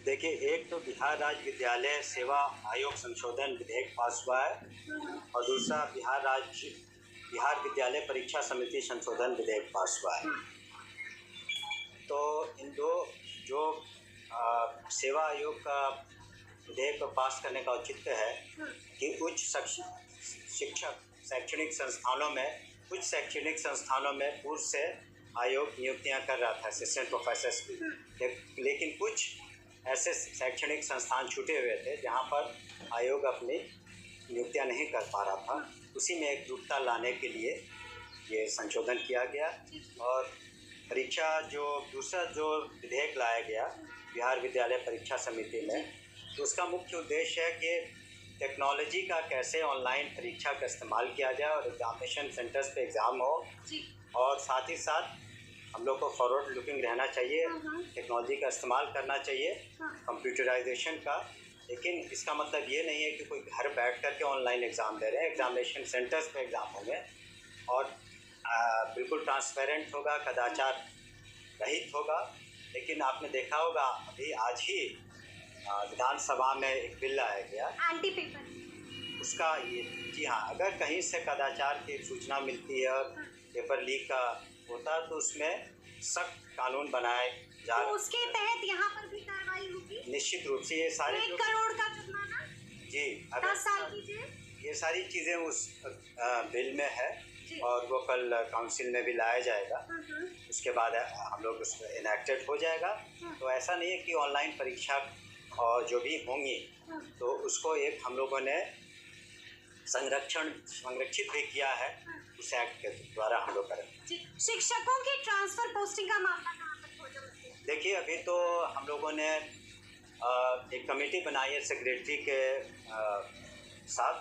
देखिए, एक तो बिहार राज्य विद्यालय सेवा आयोग संशोधन विधेयक पास हुआ है और दूसरा बिहार विद्यालय परीक्षा समिति संशोधन विधेयक पास हुआ है। तो इन दो जो सेवा आयोग का विधेयक को पास करने का औचित्य है कि कुछ शैक्षणिक संस्थानों में पूर्व से आयोग नियुक्तियां कर रहा था, असिस्टेंट प्रोफेसर्स की, लेकिन कुछ ऐसे शैक्षणिक संस्थान छूटे हुए थे जहां पर आयोग अपनी नियुक्तियां नहीं कर पा रहा था। उसी में एक एकरूपता लाने के लिए ये संशोधन किया गया और दूसरा जो विधेयक लाया गया बिहार विद्यालय परीक्षा समिति में, तो उसका मुख्य उद्देश्य है कि टेक्नोलॉजी का कैसे ऑनलाइन परीक्षा का इस्तेमाल किया जाए और एग्जामिनेशन सेंटर्स पे एग्ज़ाम हो, और साथ ही साथ हम लोग को फॉरवर्ड लुकिंग रहना चाहिए, टेक्नोलॉजी का इस्तेमाल करना चाहिए, कंप्यूटराइजेशन का। लेकिन इसका मतलब ये नहीं है कि कोई घर बैठ कर के ऑनलाइन एग्ज़ाम दे रहे हैं। एग्जामिनेशन सेंटर्स पे एग्ज़ाम होंगे और बिल्कुल ट्रांसपेरेंट होगा, कदाचार रहित होगा। लेकिन आपने देखा होगा अभी आज ही विधानसभा में एक बिल लाया गया एंटी पेपर, उसका ये, जी हाँ, अगर कहीं से कदाचार की सूचना मिलती है और पेपर लीक का होता है तो उसमें सख्त कानून बनाए जा रहे हैं। तो उसके तहत यहाँ पर भी कार्रवाई होगी निश्चित रूप से। ये सारे 1 करोड़ का जुर्माना, जी, 10 साल की जेल, ये सारी चीज़ें उस बिल में है और वो कल काउंसिल में भी लाया जाएगा। उसके बाद हम लोग उस इनैक्टेड हो जाएगा। तो ऐसा नहीं है कि ऑनलाइन परीक्षा और जो भी होंगी तो उसको एक हम लोगों ने संरक्षित भी किया है उस एक्ट के द्वारा हम लोग करें। शिक्षकों की ट्रांसफर पोस्टिंग का मामला कहाँ तक पहुँचा? देखिए, अभी तो हम लोगों ने एक कमेटी बनाई है सेक्रेटरी के साथ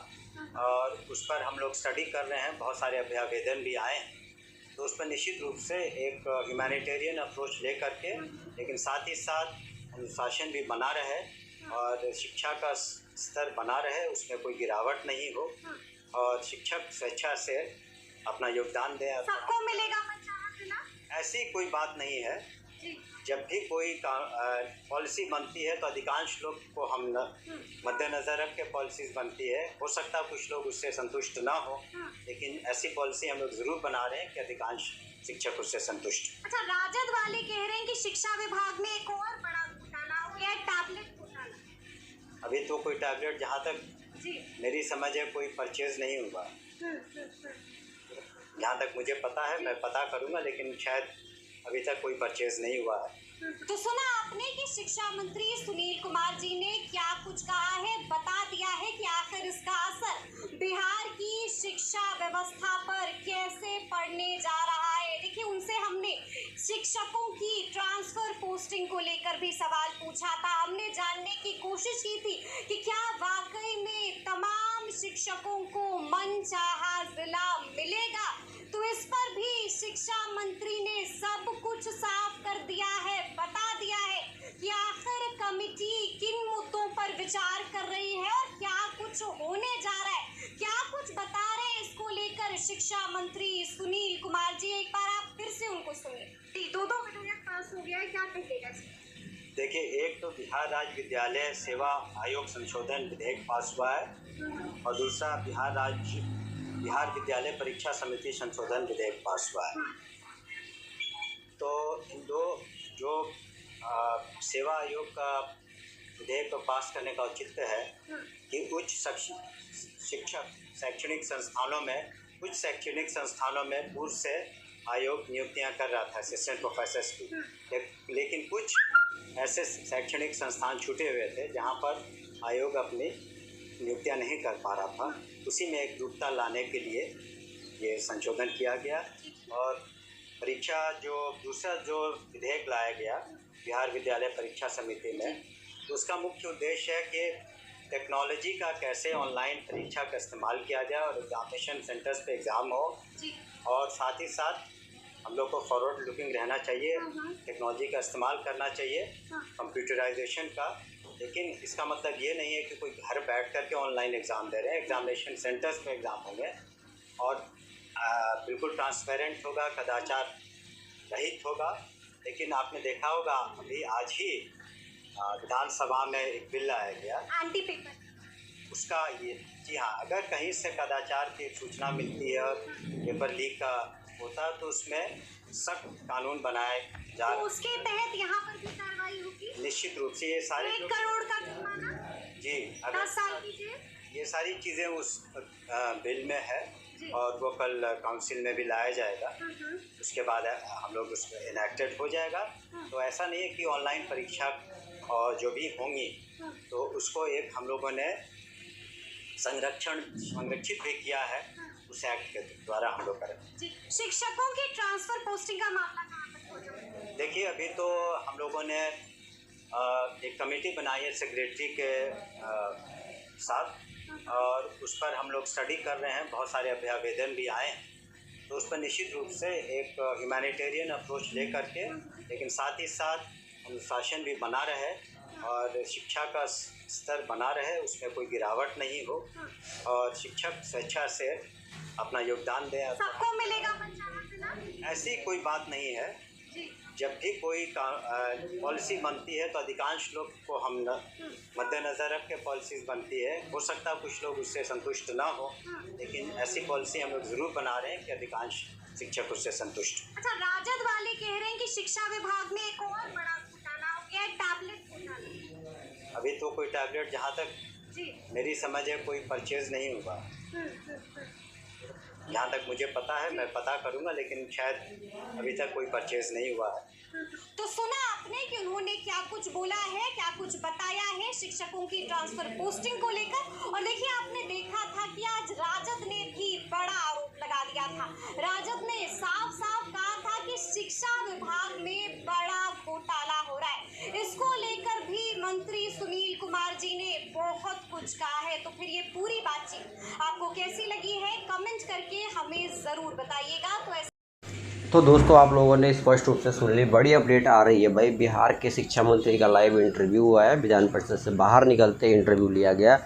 और उस पर हम लोग स्टडी कर रहे हैं। बहुत सारे आवेदन भी आए हैं, तो उस पर निश्चित रूप से एक ह्यूमैनिटेरियन अप्रोच ले करके, लेकिन साथ ही साथ अनुशासन भी बना रहे और शिक्षा का स्तर बना रहे, उसमें कोई गिरावट नहीं हो और शिक्षक स्वेच्छा से अपना योगदान दें। सबको मिलेगा मंचाना? ऐसी कोई बात नहीं है। जब भी कोई पॉलिसी बनती है तो अधिकांश लोग को हम मद्देनज़र रख के पॉलिसीज़ बनती है। हो सकता है कुछ लोग उससे संतुष्ट ना हो, लेकिन ऐसी पॉलिसी हम लोग ज़रूर बना रहे हैं कि अधिकांश शिक्षक उससे संतुष्ट। अच्छा, राजद वाले कह रहे हैं कि शिक्षा विभाग में एक और बड़ा घोटाला हो गया है, टैबलेट घोटाला। अभी तो कोई टैबलेट, जहाँ तक मेरी समझ है, कोई परचेज नहीं हुआ। जहाँ तक मुझे पता है, मैं पता करूँगा, लेकिन शायद अभी तक कोई परचेज नहीं हुआ है। तो सुना आपने कि शिक्षा मंत्री सुनील कुमार जी ने क्या कुछ कहा है, बता दिया है कि आखिर इसका असर बिहार की शिक्षा व्यवस्था पर कैसे पड़ने जा रहा है। देखिए, उनसे हमने शिक्षकों की ट्रांसफर पोस्टिंग को लेकर भी सवाल पूछा था। हमने जानने की कोशिश की थी कि क्या वाकई में तमाम शिक्षकों को मनचाहा जिला मिलेगा। तो इस पर भी शिक्षा मंत्री ने सब कुछ साफ कर दिया है, बता दिया है कि आखिर कमेटी किन मुद्दों पर विचार कर रही है और क्या कुछ होने जा रहा है, क्या कुछ बता रहे हैं इसको लेकर शिक्षा मंत्री सुनील कुमार जी। एक बार आप फिर से उनको सुनिए। 2 विधेयक पास हो गया है, क्या कहिएगा? देखिए, एक तो बिहार राज्य विद्यालय सेवा आयोग संशोधन विधेयक पास हुआ है और दूसरा बिहार विद्यालय परीक्षा समिति संशोधन विधेयक पास हुआ है। तो इन दो जो सेवा आयोग का विधेयक को पास करने का औचित्य है कि शैक्षणिक संस्थानों में पूर्व से आयोग नियुक्तियां कर रहा था, असिस्टेंट प्रोफेसर्स की, लेकिन कुछ ऐसे शैक्षणिक संस्थान छूटे हुए थे जहां पर आयोग अपनी नियुक्तियां नहीं कर पा रहा था। उसी में एक एकरूपता लाने के लिए ये संशोधन किया गया और दूसरा जो विधेयक लाया गया बिहार विद्यालय परीक्षा समिति में, तो उसका मुख्य उद्देश्य है कि टेक्नोलॉजी का कैसे ऑनलाइन परीक्षा का इस्तेमाल किया जाए और एग्जामिनेशन सेंटर्स पे एग्ज़ाम हो, और साथ ही साथ हम लोग को फॉरवर्ड लुकिंग रहना चाहिए, टेक्नोलॉजी का इस्तेमाल करना चाहिए, कंप्यूटराइजेशन का। लेकिन इसका मतलब ये नहीं है कि कोई घर बैठ कर के ऑनलाइन एग्ज़ाम दे रहे हैं। एग्जामिनेशन सेंटर्स में एग्ज़ाम होंगे और बिल्कुल ट्रांसपेरेंट होगा, कदाचार रहित होगा। लेकिन आपने देखा होगा अभी आज ही विधानसभा में एक बिल लाया गया एंटी पेपर, उसका ये, जी हाँ, अगर कहीं से कदाचार की सूचना मिलती है और पेपर लीक का होता है तो उसमें सख्त कानून बनाए जा तो रहे उसके तहत यहाँ पर भी कार्रवाई होगी। निश्चित रूप से। ये सारे 1 करोड़ का जुर्माना, जी 10 साल की जेल, ये सारी चीज़ें उस बिल में है जी। और वो कल काउंसिल में भी लाया जाएगा। उसके बाद हम लोग उस पर इनेक्टेड हो जाएगा। तो ऐसा नहीं है कि ऑनलाइन परीक्षा और जो भी होंगी तो उसको एक हम लोगों ने संरक्षित भी किया है उस एक्ट के द्वारा हम लोग करें। जी। शिक्षकों की ट्रांसफर पोस्टिंग का मामला कहाँ तक पहुँचा? देखिए, अभी तो हम लोगों ने एक कमेटी बनाई है सेक्रेटरी के साथ और उस पर हम लोग स्टडी कर रहे हैं। बहुत सारे आवेदन भी आए हैं तो उस पर निश्चित रूप से एक ह्यूमैनिटेरियन अप्रोच ले करके, लेकिन साथ ही साथ अनुशासन भी बना रहे और शिक्षा का स्तर बना रहे, उसमें कोई गिरावट नहीं हो और शिक्षक स्वेच्छा से अपना योगदान दें। सबको मिलेगा पंचायत ना? ऐसी कोई बात नहीं है। जी। जब भी कोई पॉलिसी बनती है तो अधिकांश लोग को हम मद्देनज़र रख के पॉलिसीज़ बनती है। हो सकता है कुछ लोग उससे संतुष्ट ना हो, लेकिन ऐसी पॉलिसी हम लोग ज़रूर बना रहे हैं कि अधिकांश शिक्षक उससे संतुष्ट। अच्छा, राजद वाले कह रहे हैं कि शिक्षा विभाग में एक और बड़ा घोटाला हो गया है, टैबलेट घोटाला। अभी तो कोई टैबलेट, जहाँ तक जी। मेरी समझ है, कोई परचेज़ नहीं हुआ। जहाँ तक मुझे पता है, मैं पता करूँगा, लेकिन शायद अभी तक कोई परचेज़ नहीं हुआ है। तो सुना आपने कि उन्होंने क्या कुछ बोला है, क्या कुछ बताया है शिक्षकों की ट्रांसफर पोस्टिंग को लेकर। और देखिए, आपने देखा था कि आज राजद ने भी बड़ा आरोप लगा दिया था। राजद ने साफ साफ कहा था कि शिक्षा विभाग में बड़ा घोटाला हो रहा है। इसको लेकर भी मंत्री सुनील कुमार जी ने बहुत कुछ कहा है। तो फिर ये पूरी बातचीत आपको कैसी लगी है, कमेंट करके हमें ज़रूर बताइएगा। तो दोस्तों, आप लोगों ने स्पष्ट रूप से सुन ली, बड़ी अपडेट आ रही है भाई। बिहार के शिक्षा मंत्री का लाइव इंटरव्यू हुआ है, विधान परिषद से बाहर निकलते इंटरव्यू लिया गया।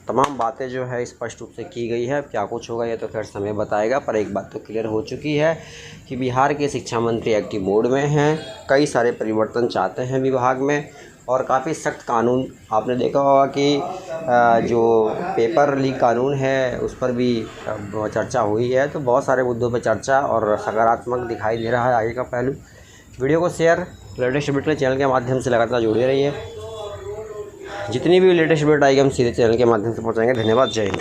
तमाम बातें जो है स्पष्ट रूप से की गई है। क्या कुछ होगा ये तो खैर समय बताएगा, पर एक बात तो क्लियर हो चुकी है कि बिहार के शिक्षा मंत्री एक्टिव मोड में हैं। कई सारे परिवर्तन चाहते हैं विभाग में और काफ़ी सख्त कानून, आपने देखा होगा कि जो पेपर लीक कानून है उस पर भी चर्चा हुई है। तो बहुत सारे मुद्दों पर चर्चा और सकारात्मक दिखाई दे रहा है आगे का पहलू। वीडियो को शेयर, लेटेस्ट अपडेट के चैनल के माध्यम से लगातार जुड़े रहिए। जितनी भी लेटेस्ट अपडेट आएगी हम सीधे चैनल के माध्यम से पहुँचाएंगे। धन्यवाद, जय हिंद।